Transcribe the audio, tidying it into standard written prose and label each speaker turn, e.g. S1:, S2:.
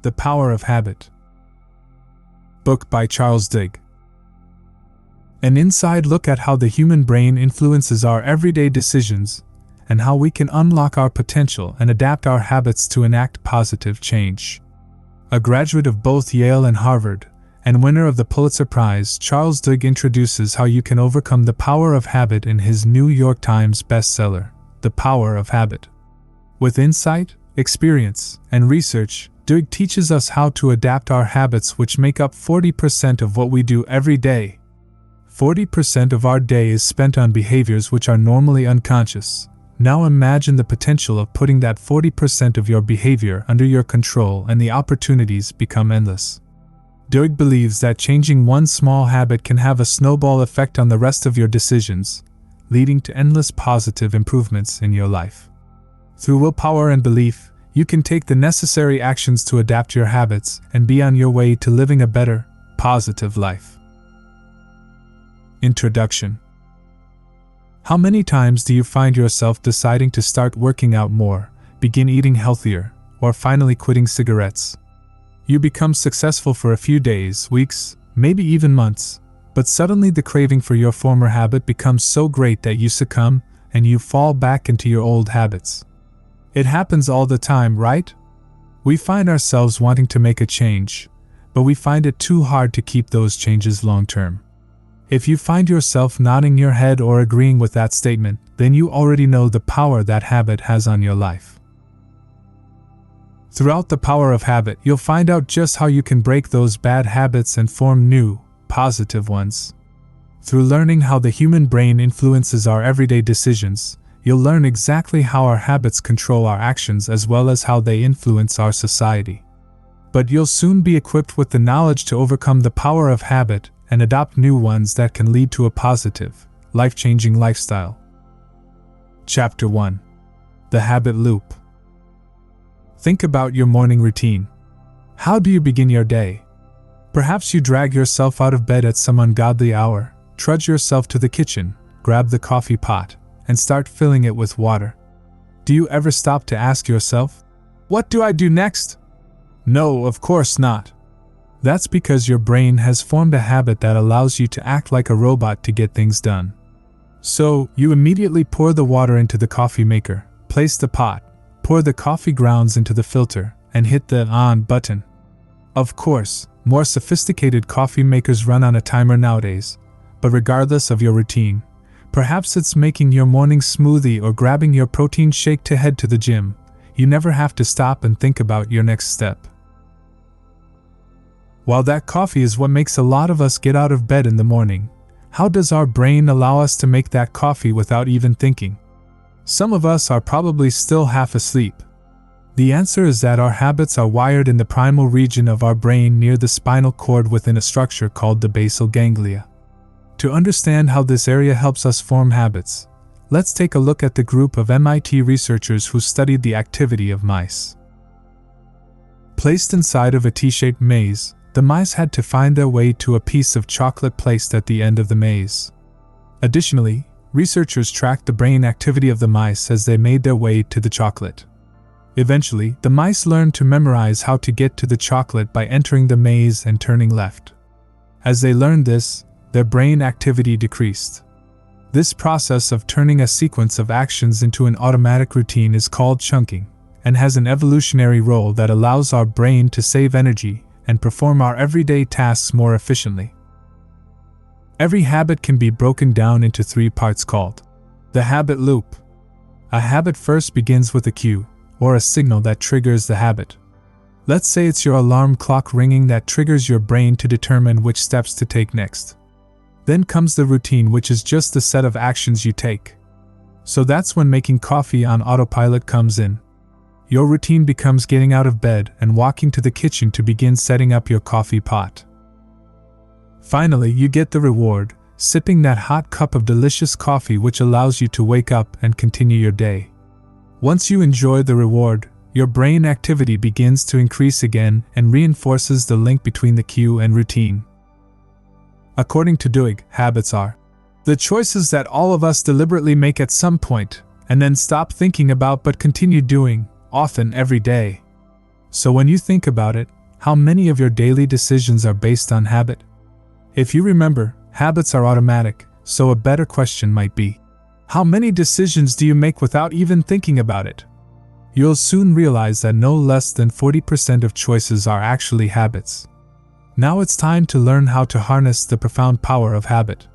S1: The Power of Habit. Book by Charles Duhigg. An inside look at how the human brain influences our everyday decisions, and how we can unlock our potential and adapt our habits to enact positive change. A graduate of both Yale and Harvard, and winner of the Pulitzer Prize, Charles Duhigg introduces how you can overcome the power of habit in his New York Times bestseller, The Power of Habit. With insight, experience, and research, Duhigg teaches us how to adapt our habits, which make up 40% of what we do every day. 40% of our day is spent on behaviors which are normally unconscious. Now imagine the potential of putting that 40% of your behavior under your control, and the opportunities become endless. Duhigg believes that changing one small habit can have a snowball effect on the rest of your decisions, leading to endless positive improvements in your life. Through willpower and belief, you can take the necessary actions to adapt your habits and be on your way to living a better, positive life. Introduction. How many times do you find yourself deciding to start working out more, begin eating healthier, or finally quitting cigarettes? You become successful for a few days, weeks, maybe even months, but suddenly the craving for your former habit becomes so great that you succumb and you fall back into your old habits. It happens all the time, right? We find ourselves wanting to make a change, but we find it too hard to keep those changes long term. If you find yourself nodding your head or agreeing with that statement, then you already know the power that habit has on your life. Throughout The Power of Habit, you'll find out just how you can break those bad habits and form new, positive ones. Through learning how the human brain influences our everyday decisions, you'll learn exactly how our habits control our actions as well as how they influence our society. But you'll soon be equipped with the knowledge to overcome the power of habit and adopt new ones that can lead to a positive, life-changing lifestyle. Chapter 1. The Habit Loop. Think about your morning routine. How do you begin your day? Perhaps you drag yourself out of bed at some ungodly hour, trudge yourself to the kitchen, grab the coffee pot, and start filling it with water. Do you ever stop to ask yourself, "What do I do next?" No, of course not. That's because your brain has formed a habit that allows you to act like a robot to get things done. So, you immediately pour the water into the coffee maker, place the pot, pour the coffee grounds into the filter, and hit the on button. Of course, more sophisticated coffee makers run on a timer nowadays, but regardless of your routine, perhaps it's making your morning smoothie or grabbing your protein shake to head to the gym, you never have to stop and think about your next step. While that coffee is what makes a lot of us get out of bed in the morning, how does our brain allow us to make that coffee without even thinking? Some of us are probably still half asleep. The answer is that our habits are wired in the primal region of our brain near the spinal cord within a structure called the basal ganglia. To understand how this area helps us form habits, let's take a look at the group of MIT researchers who studied the activity of mice. Placed inside of a T-shaped maze, the mice had to find their way to a piece of chocolate placed at the end of the maze. Additionally, researchers tracked the brain activity of the mice as they made their way to the chocolate. Eventually, the mice learned to memorize how to get to the chocolate by entering the maze and turning left. As they learned this, their brain activity decreased. This process of turning a sequence of actions into an automatic routine is called chunking, and has an evolutionary role that allows our brain to save energy and perform our everyday tasks more efficiently. Every habit can be broken down into 3 parts called the habit loop. A habit first begins with a cue, or a signal that triggers the habit. Let's say it's your alarm clock ringing that triggers your brain to determine which steps to take next. Then comes the routine, which is just the set of actions you take. So that's when making coffee on autopilot comes in. Your routine becomes getting out of bed and walking to the kitchen to begin setting up your coffee pot. Finally, you get the reward, sipping that hot cup of delicious coffee, which allows you to wake up and continue your day. Once you enjoy the reward, your brain activity begins to increase again and reinforces the link between the cue and routine. According to Duhigg, habits are the choices that all of us deliberately make at some point, and then stop thinking about but continue doing, often every day. So when you think about it, How many of your daily decisions are based on habit? If you remember, habits are automatic, so a better question might be, how many decisions do you make without even thinking about it? You'll soon realize that no less than 40% of choices are actually habits. Now it's time to learn how to harness the profound power of habit.